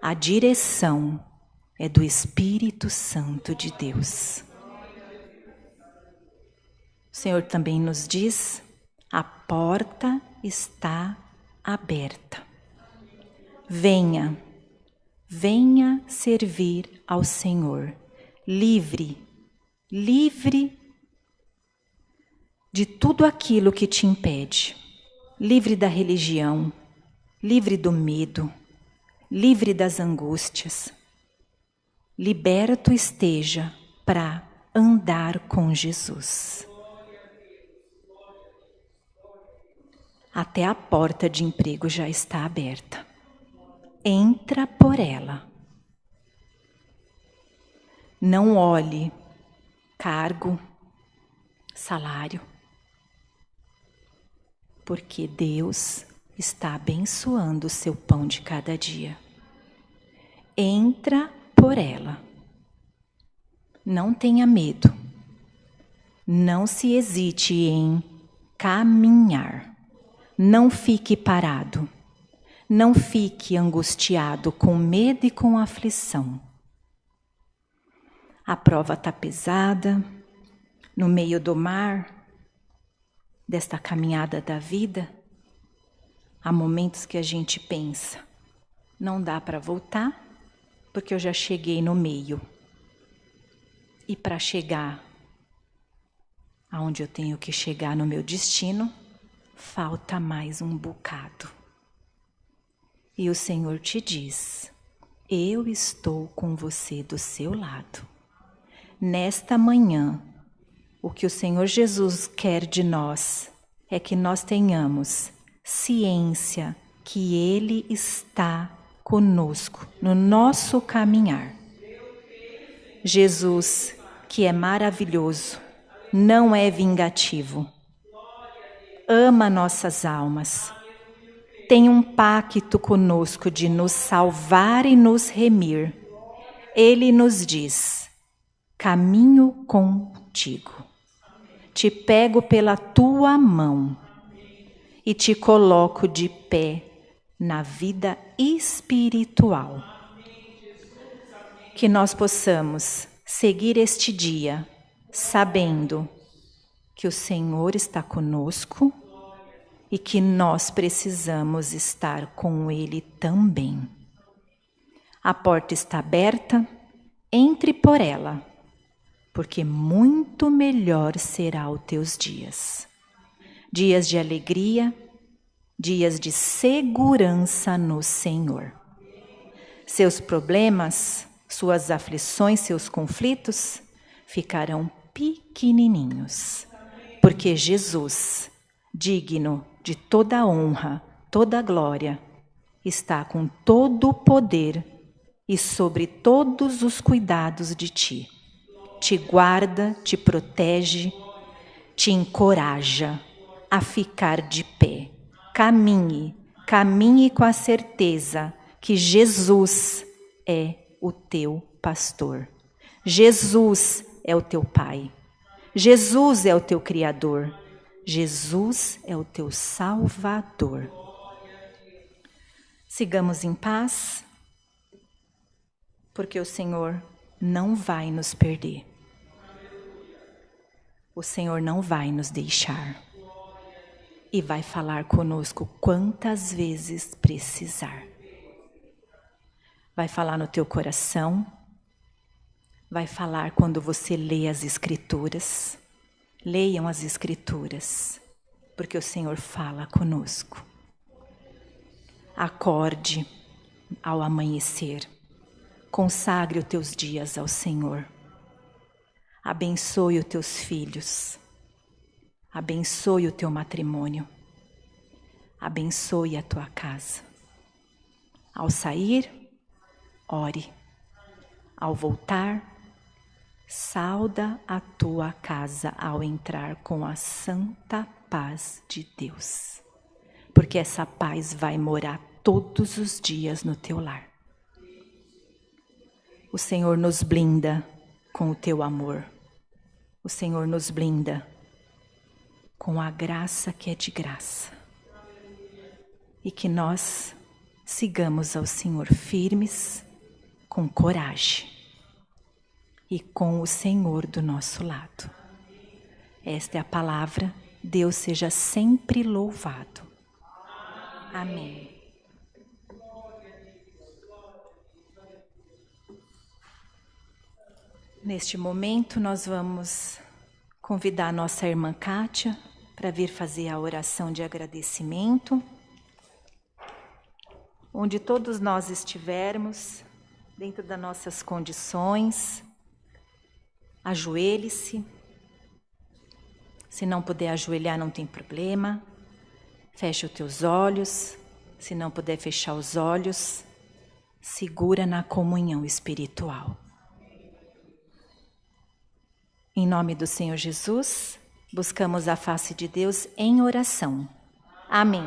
S3: A direção é do Espírito Santo de Deus. O Senhor também nos diz: a porta está aberta. Venha, venha servir ao Senhor, livre de tudo aquilo que te impede, livre da religião, livre do medo, livre das angústias. Liberto esteja para andar com Jesus. Até a porta de emprego já está aberta. Entra por ela. Não olhe cargo, salário, porque Deus está abençoando o seu pão de cada dia. Entra por ela. Não tenha medo. Não se hesite em caminhar. Não fique parado. Não fique angustiado com medo e com aflição. A prova está pesada, no meio do mar, desta caminhada da vida. Há momentos que a gente pensa, não dá para voltar, porque eu já cheguei no meio. E para chegar aonde eu tenho que chegar no meu destino, falta mais um bocado. E o Senhor te diz: eu estou com você do seu lado. Nesta manhã, o que o Senhor Jesus quer de nós é que nós tenhamos ciência que Ele está conosco no nosso caminhar. Jesus, que é maravilhoso, não é vingativo. Ama nossas almas. tem um pacto conosco de nos salvar e nos remir. Ele nos diz: caminho contigo. Te pego pela tua mão e te coloco de pé na vida espiritual. Que nós possamos seguir este dia sabendo que o Senhor está conosco e que nós precisamos estar com Ele também. A porta está aberta, entre por ela, porque muito melhor será os teus dias. Dias de alegria, dias de segurança no Senhor. Seus problemas, suas aflições, seus conflitos ficarão pequenininhos, porque Jesus, digno de toda honra, toda glória, está com todo o poder e sobre todos os cuidados de ti. Te guarda, te protege, te encoraja a ficar de pé. Caminhe, caminhe com a certeza que Jesus é o teu pastor. Jesus é o teu Pai. Jesus é o teu Criador. Jesus é o teu Salvador. Sigamos em paz, porque o Senhor não vai nos perder. O Senhor não vai nos deixar. E vai falar conosco quantas vezes precisar. Vai falar no teu coração. Vai falar quando você lê as Escrituras. Leiam as Escrituras, porque o Senhor fala conosco. Acorde ao amanhecer. Consagre os teus dias ao Senhor. Abençoe os teus filhos. Abençoe o teu matrimônio. Abençoe a tua casa. Ao sair, ore. Ao voltar, sauda a tua casa ao entrar com a santa paz de Deus. Porque essa paz vai morar todos os dias no teu lar. O Senhor nos blinda com o teu amor. O Senhor nos blinda com a graça que é de graça. E que nós sigamos ao Senhor firmes, com coragem e com o Senhor do nosso lado. Esta é a palavra. Deus seja sempre louvado. Amém. Neste momento nós vamos convidar a nossa irmã Kátia para vir fazer a oração de agradecimento. Onde todos nós estivermos, dentro das nossas condições, ajoelhe-se. Se não puder ajoelhar, não tem problema. Feche os teus olhos. Se não puder fechar os olhos, segura na comunhão espiritual. Em nome do Senhor Jesus, buscamos a face de Deus em oração. Amém.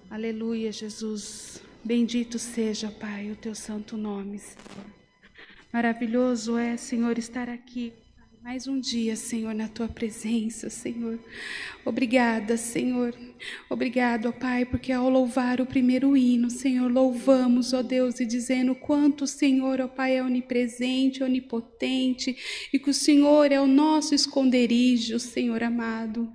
S4: Aleluia, Jesus. Bendito seja, Pai, o teu santo nome, Senhor. Maravilhoso é, Senhor, estar aqui mais um dia, Senhor, na tua presença, Senhor. Obrigada, Senhor. Obrigado, ó Pai, porque ao louvar o primeiro hino, Senhor, louvamos, ó Deus, e dizendo quanto o Senhor, ó Pai, é onipresente, onipotente, e que o Senhor é o nosso esconderijo, Senhor amado.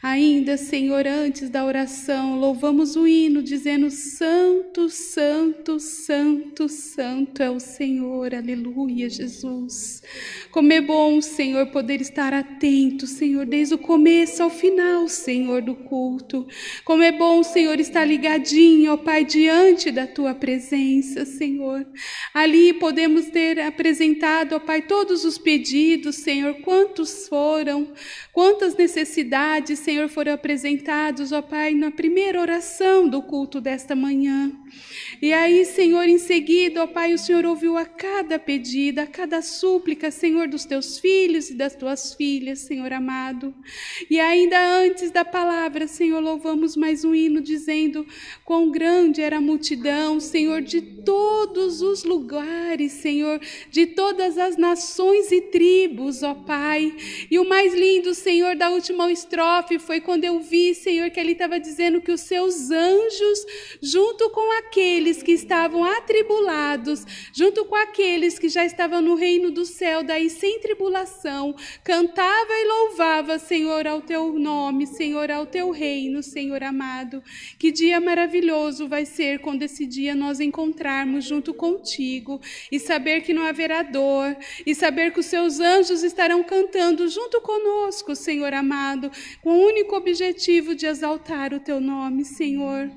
S4: Ainda, Senhor, antes da oração, louvamos o hino, dizendo santo, santo, santo, santo é o Senhor. Aleluia, Jesus. Como é bom, Senhor, poder estar atento, Senhor, desde o começo ao final, Senhor, do culto. maravilhoso. Como é bom, Senhor, estar ligadinho, ó Pai, diante da Tua presença, Senhor. Ali podemos ter apresentado, ó Pai, todos os pedidos, Senhor, quantos foram, quantas necessidades, Senhor, foram apresentados, ó Pai, na primeira oração do culto desta manhã. E aí, Senhor, em seguida, ó Pai, o Senhor ouviu a cada pedido, a cada súplica, Senhor, dos Teus filhos e das Tuas filhas, Senhor amado. E ainda antes da palavra, Senhor, louvamos mais um hino dizendo quão grande era a multidão, Senhor, de todos os lugares, Senhor, de todas as nações e tribos, ó Pai. E o mais lindo, Senhor, da última estrofe foi quando eu vi, Senhor, que ele estava dizendo que os seus anjos, junto com aqueles que estavam atribulados, junto com aqueles que já estavam no reino do céu, daí sem tribulação, cantava e louvava, Senhor, ao Teu nome, Senhor, ao Teu reino, Senhor amado. Que dia maravilhoso vai ser quando esse dia nós encontrarmos junto contigo e saber que não haverá dor, e saber que os Seus anjos estarão cantando junto conosco, Senhor amado, com o único objetivo de exaltar o Teu nome, Senhor.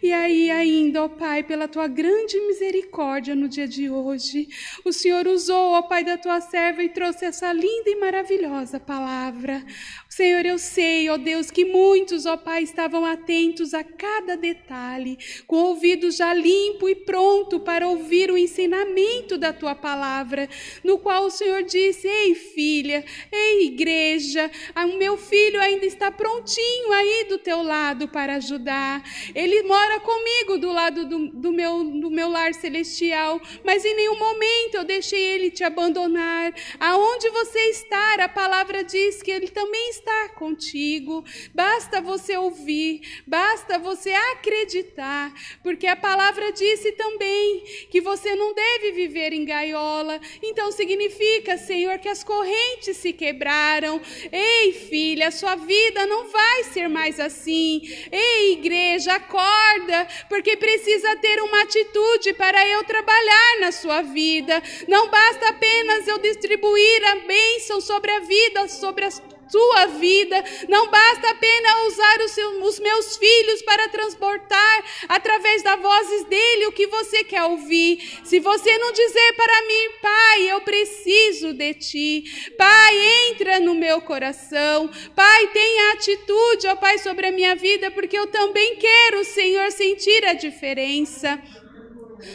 S4: E aí ainda, ó Pai, pela Tua grande misericórdia no dia de hoje, o Senhor usou, ó Pai, da Tua serva e trouxe essa linda e maravilhosa palavra. Senhor, eu sei, ó Deus, que muitos, ó Pai, estavam atentos a cada detalhe, com o ouvido já limpo e pronto para ouvir o ensinamento da Tua palavra, no qual o Senhor disse: ei filha, ei igreja, o meu filho ainda está prontinho aí do teu lado para ajudar. Ele mora comigo do lado do meu lar celestial, mas em nenhum momento eu deixei ele te abandonar. Aonde você estar, a palavra diz que ele também está contigo. Basta você ouvir, basta você acreditar, porque a palavra disse também que você não deve viver em gaiola. Então significa, Senhor, que as correntes se quebraram. Ei, filha, sua vida não vai ser mais assim. Ei, igreja, acorda, porque precisa ter uma atitude para eu trabalhar na sua vida. Não basta apenas eu distribuir a bênção sobre a vida, sobre a sua vida, não basta apenas usar os meus filhos para transportar através das vozes dele o que você quer ouvir. Se você não dizer para mim: Pai, eu preciso de ti, Pai, entra no meu coração, Pai, tenha atitude, ó Pai, sobre a minha vida, porque eu também quero, Senhor, sentir a diferença.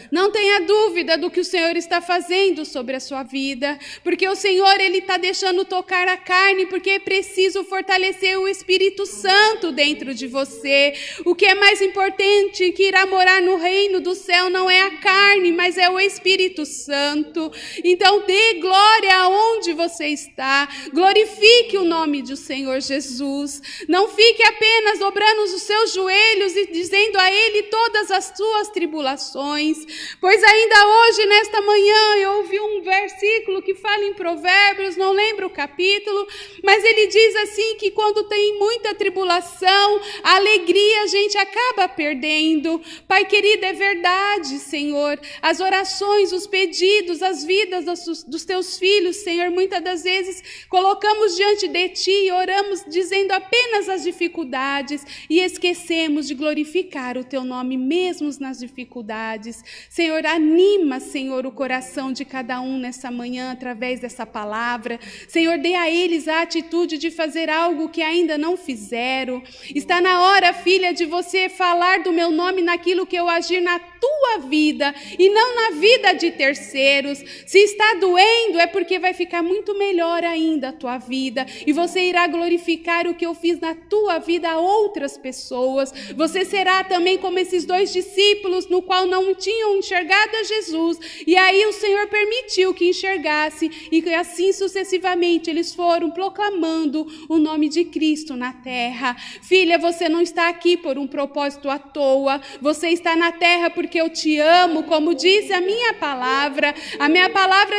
S4: Não tenha dúvida do que o Senhor está fazendo sobre a sua vida, porque o Senhor, Ele está deixando tocar a carne, porque é preciso fortalecer o Espírito Santo dentro de você. O que é mais importante que irá morar no reino do céu não é a carne, mas é o Espírito Santo. Então dê glória aonde você está, glorifique o nome do Senhor Jesus. Não fique apenas dobrando os seus joelhos e dizendo a Ele todas as suas tribulações, pois ainda hoje, nesta manhã, eu ouvi um versículo que fala em Provérbios, não lembro o capítulo, mas ele diz assim que quando tem muita tribulação, a alegria a gente acaba perdendo. Pai querido, é verdade, Senhor, as orações, os pedidos, as vidas dos teus filhos, Senhor, muitas das vezes colocamos diante de Ti e oramos dizendo apenas as dificuldades e esquecemos de glorificar o Teu nome mesmo nas dificuldades. Senhor, anima, Senhor, o coração de cada um nessa manhã através dessa palavra. Senhor, dê a eles a atitude de fazer algo que ainda não fizeram. Está na hora, filha, de você falar do meu nome naquilo que eu agir na tua vida e não na vida de terceiros. Se está doendo, é porque vai ficar muito melhor ainda a tua vida e você irá glorificar o que eu fiz na tua vida a outras pessoas. Você será também como esses 2 discípulos no qual não tinham enxergado a Jesus, e aí o Senhor permitiu que enxergasse, e assim sucessivamente eles foram proclamando o nome de Cristo na terra. Filha, você não está aqui por um propósito à toa, você está na terra porque eu te amo, como disse a minha palavra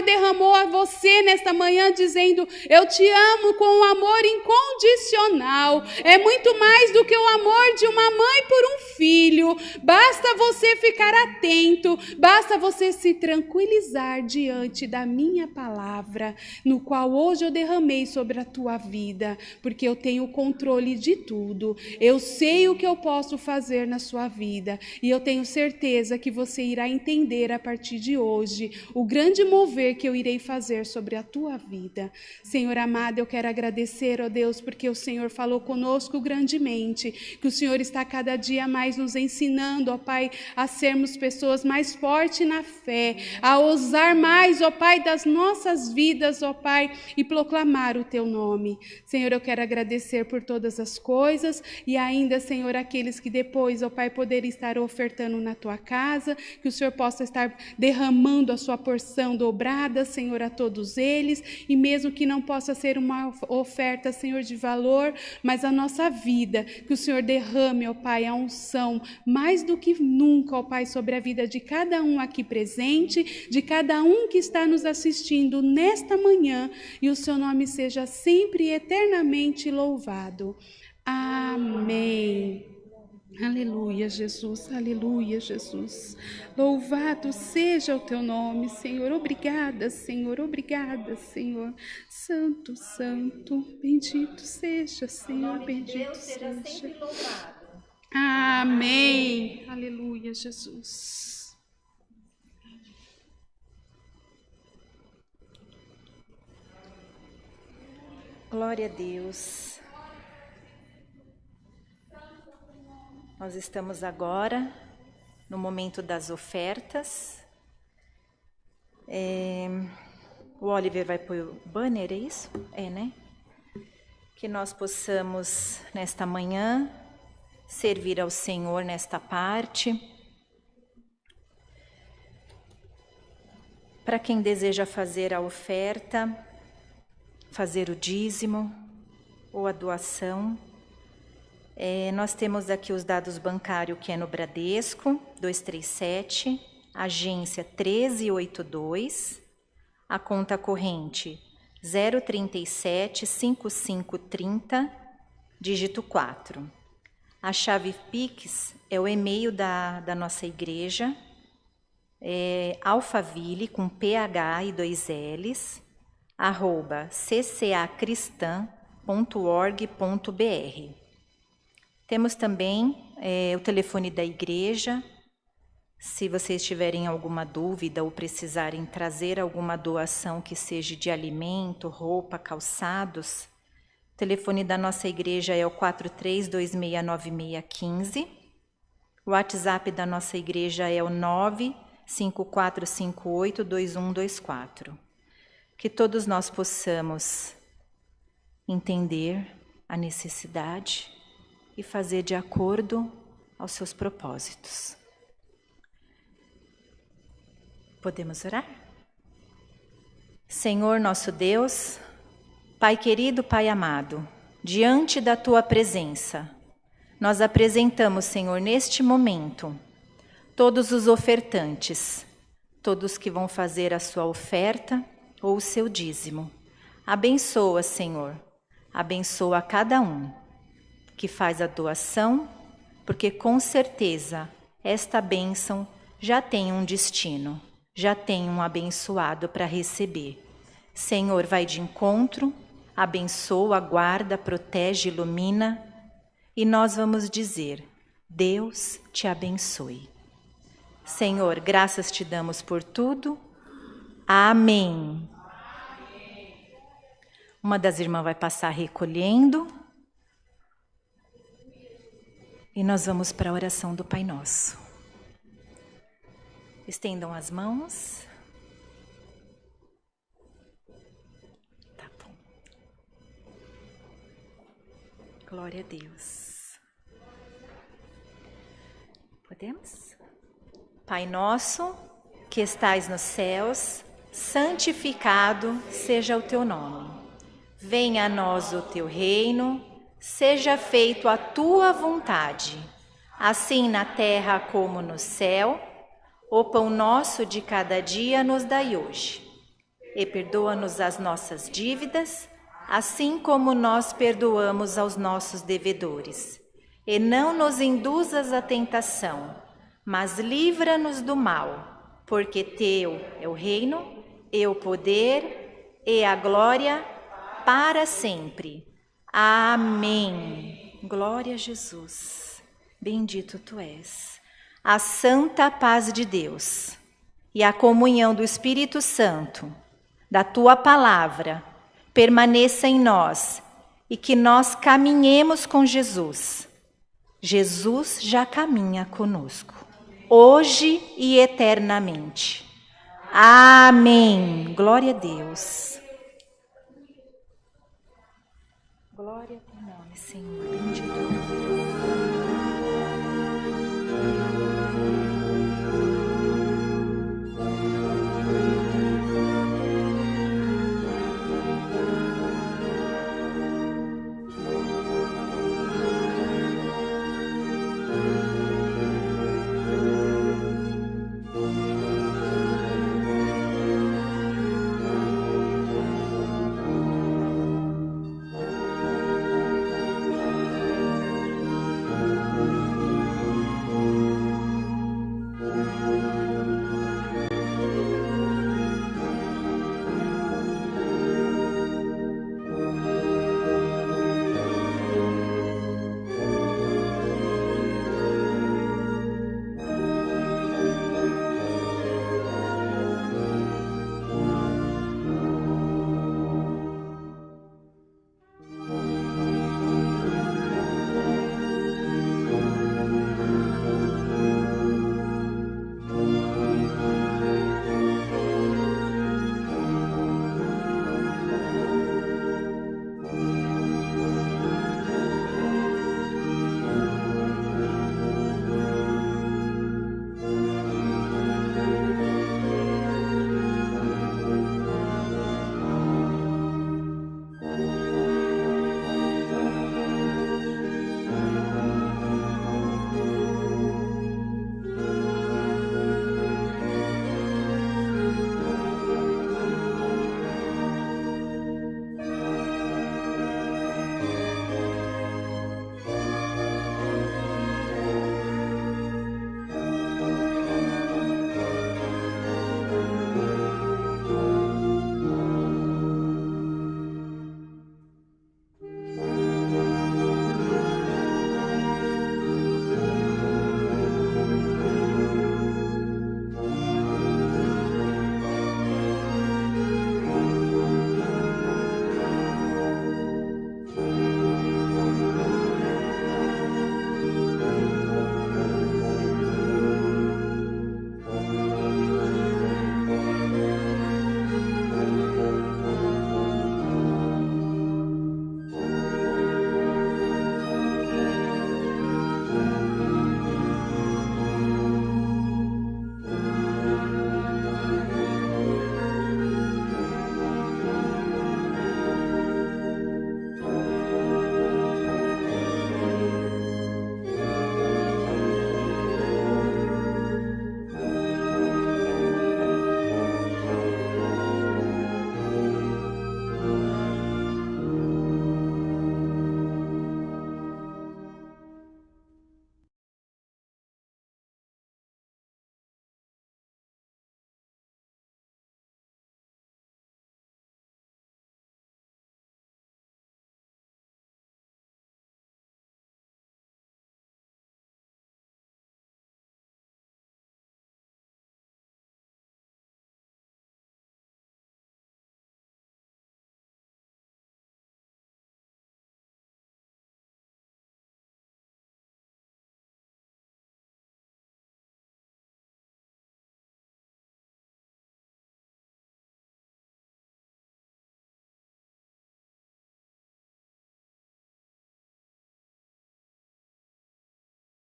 S4: derramou a você nesta manhã dizendo: eu te amo com um amor incondicional, é muito mais do que o amor de uma mãe por um filho. filho, basta você ficar atento, basta você se tranquilizar diante da minha palavra, no qual hoje eu derramei sobre a tua vida, porque eu tenho o controle de tudo. Eu sei o que eu posso fazer na sua vida e eu tenho certeza que você irá entender a partir de hoje o grande mover que eu irei fazer sobre a tua vida. Senhor amado, eu quero agradecer, ó Deus, porque o Senhor falou conosco grandemente, que o Senhor está cada dia mais nos ensinando, ó Pai, a sermos pessoas mais fortes na fé, a ousar mais, ó Pai, das nossas vidas, ó Pai, e proclamar o teu nome. Senhor, eu quero agradecer por todas as coisas e ainda, Senhor, aqueles que depois, ó Pai, poderem estar ofertando na tua casa, que o Senhor possa estar derramando a sua porção dobrada, Senhor, a todos eles, e mesmo que não possa ser uma oferta, Senhor, de valor, mas a nossa vida, que o Senhor derrame, ó Pai, a unção, mais do que nunca, ó Pai, sobre a vida de cada um aqui presente, de cada um que está nos assistindo nesta manhã, e o seu nome seja sempre e eternamente louvado. Amém. Aleluia, Jesus, aleluia, Jesus. Louvado seja o teu nome, Senhor. Obrigada, Senhor, obrigada, Senhor. Santo, santo, bendito seja, Senhor, bendito seja.
S3: Sempre louvado.
S4: Amém. Aleluia, Jesus.
S3: Glória a Deus. Nós estamos agora no momento das ofertas. O Oliver vai pôr o banner, é isso? É, né? Que nós possamos, nesta manhã, servir ao Senhor nesta parte. Para quem deseja fazer a oferta, fazer o dízimo ou a doação, nós temos aqui os dados bancários, que é no Bradesco, 237, agência 1382, a conta corrente 037 5530, dígito 4. A chave Pix é o e-mail da nossa igreja, alfaville, com PH e 2 L's, @ccacristã.org.br. Temos também o telefone da igreja. Se vocês tiverem alguma dúvida ou precisarem trazer alguma doação que seja de alimento, roupa, calçados, o telefone da nossa igreja é o 43269615. O WhatsApp da nossa igreja é o 954582124. Que todos nós possamos entender a necessidade e fazer de acordo aos seus propósitos. Podemos orar? Senhor nosso Deus, Pai querido, Pai amado, diante da Tua presença, nós apresentamos, Senhor, neste momento, todos os ofertantes, todos que vão fazer a sua oferta ou o seu dízimo. Abençoa, Senhor, abençoa cada um que faz a doação, porque com certeza esta bênção já tem um destino, já tem um abençoado para receber. Senhor, vai de encontro, abençoa, guarda, protege, ilumina, e nós vamos dizer: Deus te abençoe. Senhor, graças te damos por tudo. Amém. Uma das irmãs vai passar recolhendo. E nós vamos para a oração do Pai Nosso. Estendam as mãos. Tá bom. Glória a Deus. Podemos? Pai nosso, que estais nos céus, santificado seja o teu nome. Venha a nós o teu reino. Seja feito a tua vontade, assim na terra como no céu. O pão nosso de cada dia nos dai hoje. E perdoa-nos as nossas dívidas, assim como nós perdoamos aos nossos devedores. e não nos induzas à tentação, mas livra-nos do mal, porque teu é o reino, e o poder, e a glória, para sempre. Amém. Glória a Jesus. Bendito tu és. A santa paz de Deus e a comunhão do Espírito Santo, da tua palavra, permaneça em nós e que nós caminhemos com Jesus. Jesus já caminha conosco, hoje e eternamente. Amém. Glória a Deus. Glória a teu nome, Senhor. Bendito.